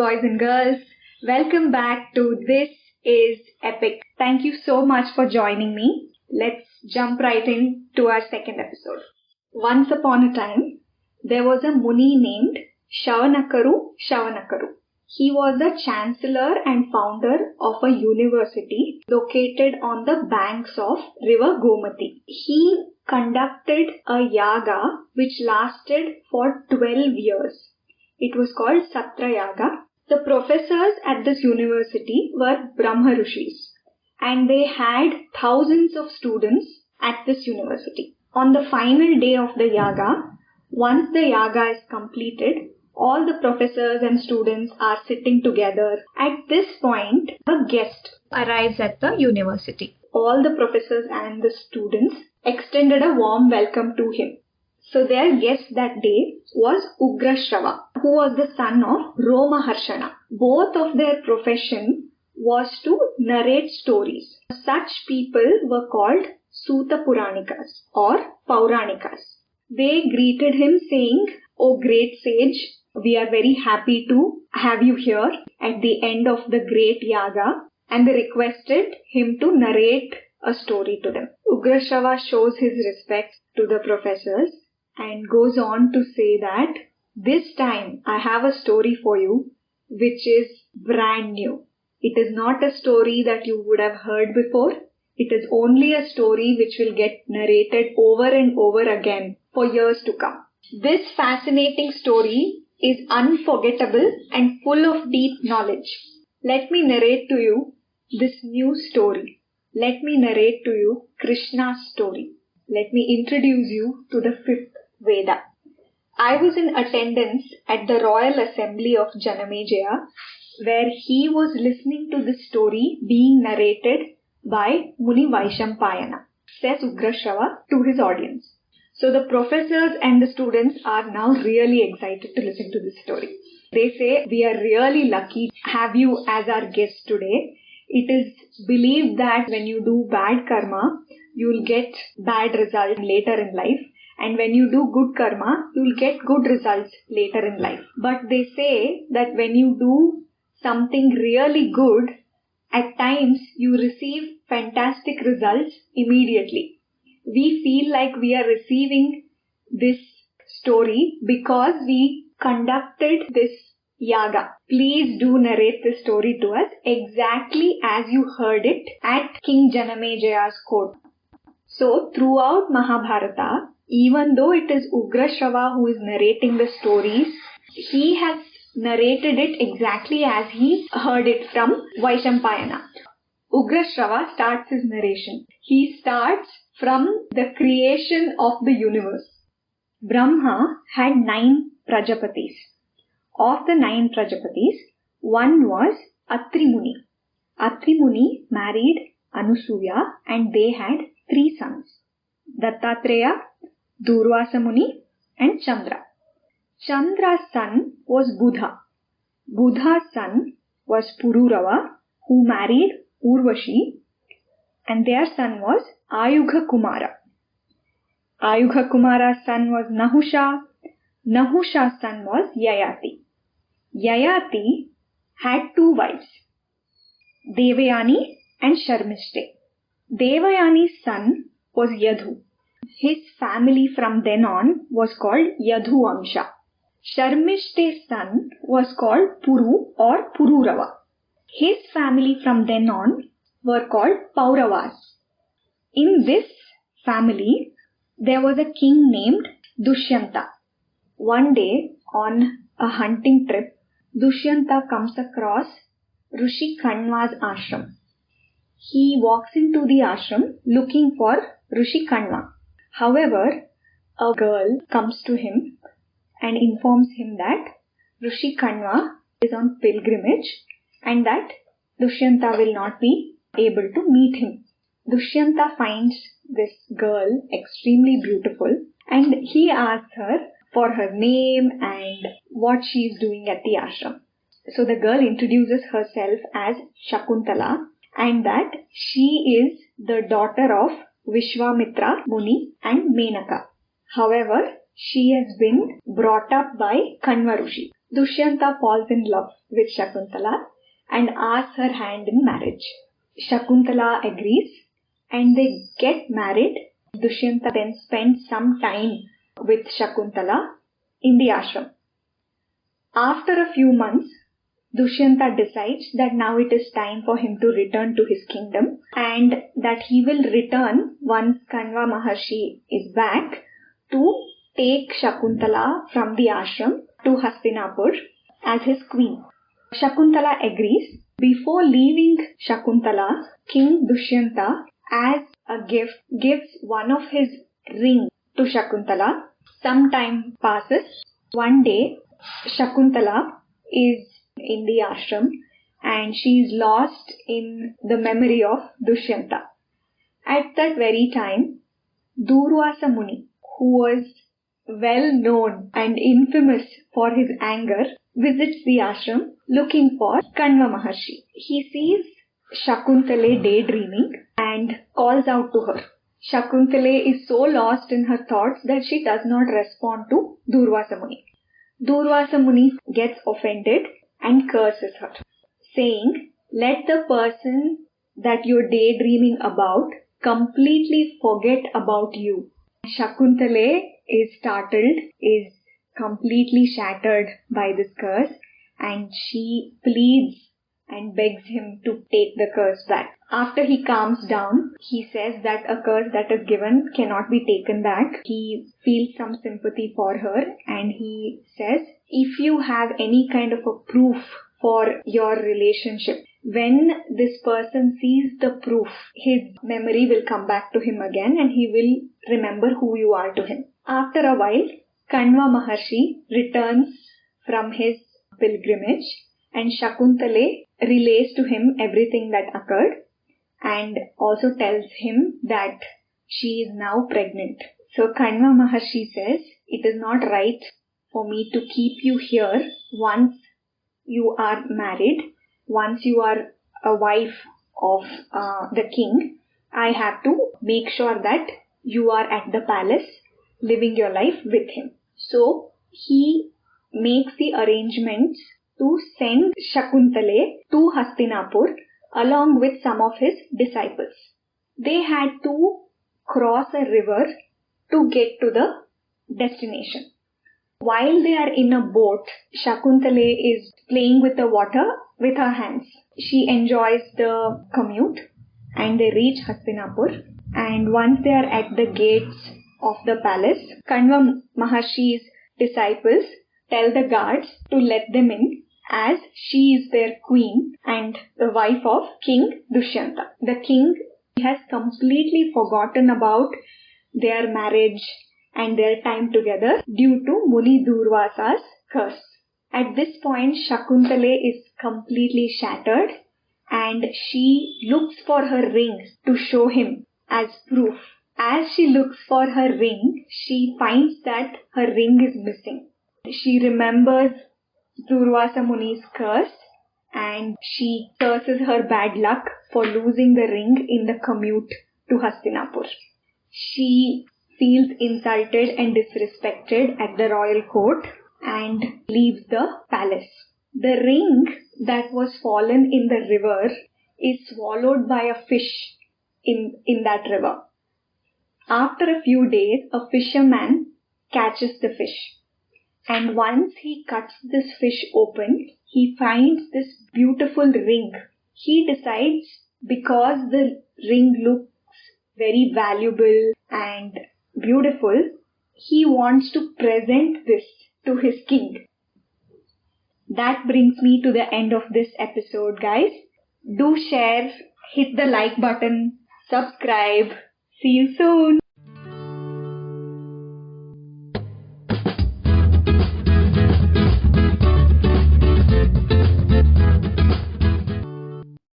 boys and girls. Welcome back to This is Epic. Thank you so much for joining me. Let's jump right into our second episode. Once upon a time, there was a Muni named Shakunthale. He was the chancellor and founder of a university located on the banks of river Gomati. He conducted a yaga which lasted for 12 years. It was called Satra Yaga. The professors at this university were Brahma Rishis, and they had thousands of students at this university. On the final day of the yaga, once the yaga is completed, all the professors and students are sitting together. At this point, a guest arrives at the university. All the professors and the students extended a warm welcome to him. So their guest that day was Ugrashrava, who was the son of Romaharshana. Both of their profession was to narrate stories. Such people were called Suta Puranikas or Pauranikas. They greeted him saying, "O great sage, we are very happy to have you here at the end of the great yaga," and they requested him to narrate a story to them. Ugrashrava shows his respect to the professors and goes on to say that, "This time I have a story for you which is brand new. It is not a story that you would have heard before. It is only a story which will get narrated over and over again for years to come. This fascinating story is unforgettable and full of deep knowledge. Let me narrate to you this new story. Let me narrate to you Krishna's story. Let me introduce you to the fifth Veda." I was in attendance at the Royal Assembly of Janamejaya, where he was listening to this story being narrated by Muni Vaishampayana, says Ugrashrava to his audience. So the professors and the students are now really excited to listen to this story. They say, "We are really lucky to have you as our guest today. It is believed that when you do bad karma, you will get bad results later in life. And when you do good karma, you will get good results later in life. But they say that when you do something really good, at times you receive fantastic results immediately. We feel like we are receiving this story because we conducted this yaga. Please do narrate this story to us exactly as you heard it at King Janamejaya's court." So throughout Mahabharata, even though it is Ugrashrava who is narrating the stories, he has narrated it exactly as he heard it from Vaishampayana. Ugrashrava starts his narration. He starts from the creation of the universe. Brahma had 9 Prajapatis. Of the 9 Prajapatis, one was Atri Muni. Atri Muni married Anusuya and they had 3 sons: Dattatreya, Durvasa Muni and Chandra. Chandra's son was Buddha. Buddha's son was Pururava, who married Urvashi, and their son was Ayugha Kumara. Ayugha Kumara's son was Nahusha. Nahusha's son was Yayati. Yayati had 2 wives, Devayani and Sharmishte. Devayani's son was Yadhu. His family from then on was called Yadhuvamsha. Sharmishta's son was called Puru or Pururava. His family from then on were called Pauravas. In this family, there was a king named Dushyantha. One day, on a hunting trip, Dushyantha comes across Rishi Kanva's ashram. He walks into the ashram looking for Rishi Kanva. However, a girl comes to him and informs him that Rishi Kanva is on pilgrimage and that Dushyantha will not be able to meet him. Dushyantha finds this girl extremely beautiful and he asks her for her name and what she is doing at the ashram. So the girl introduces herself as Shakuntala and that she is the daughter of Vishwamitra Muni and Menaka. However, she has been brought up by Kanva Rishi. Dushyanta falls in love with Shakuntala and asks her hand in marriage. Shakuntala agrees and they get married. Dushyanta then spends some time with Shakuntala in the ashram. After a few months, Dushyanta decides that now it is time for him to return to his kingdom and that he will return once Kanva Maharshi is back to take Shakuntala from the ashram to Hastinapur as his queen. Shakuntala agrees. Before leaving Shakuntala, King Dushyanta, as a gift, gives one of his rings to Shakuntala. Some time passes. One day, Shakuntala is in the ashram and she is lost in the memory of Dushyanta. At that very time, Durvasa Muni, who was well known and infamous for his anger, visits the ashram looking for Kanva Maharshi. He sees Shakuntale daydreaming and calls out to her. Shakuntale is so lost in her thoughts that she does not respond to Durvasa Muni. Durvasa Muni gets offended and curses her, saying, "Let the person that you're daydreaming about completely forget about you." Shakuntale is startled, is completely shattered by this curse, and she pleads and begs him to take the curse back. After he calms down, he says that a curse that is given cannot be taken back. He feels some sympathy for her and he says, if you have any kind of a proof for your relationship, when this person sees the proof, his memory will come back to him again and he will remember who you are to him. After a while, Kanva Maharshi returns from his pilgrimage and Shakuntale relays to him everything that occurred and also tells him that she is now pregnant. So Kanva Maharshi says, it is not right for me to keep you here once you are married, once you are a wife of the king. I have to make sure that you are at the palace living your life with him. So he makes the arrangements to send Shakuntale to Hastinapur along with some of his disciples. They had to cross a river to get to the destination. While they are in a boat, Shakuntale is playing with the water with her hands. She enjoys the commute and they reach Hastinapur. And once they are at the gates of the palace, Kanva Maharshi's disciples tell the guards to let them in as she is their queen and the wife of King Dushyantha. The king has completely forgotten about their marriage and their time together due to Muni Durvasa's curse. At this point, Shakuntale is completely shattered and she looks for her ring to show him as proof. As she looks for her ring, she finds that her ring is missing. She remembers Durvasa Muni's curse and she curses her bad luck for losing the ring in the commute to Hastinapur. She feels insulted and disrespected at the royal court and leaves the palace. The ring that was fallen in the river is swallowed by a fish in that river. After a few days, a fisherman catches the fish. And once he cuts this fish open, he finds this beautiful ring. He decides, because the ring looks very valuable and beautiful, he wants to present this to his king. That brings me to the end of this episode, guys. Do share, hit the like button, subscribe. See you soon.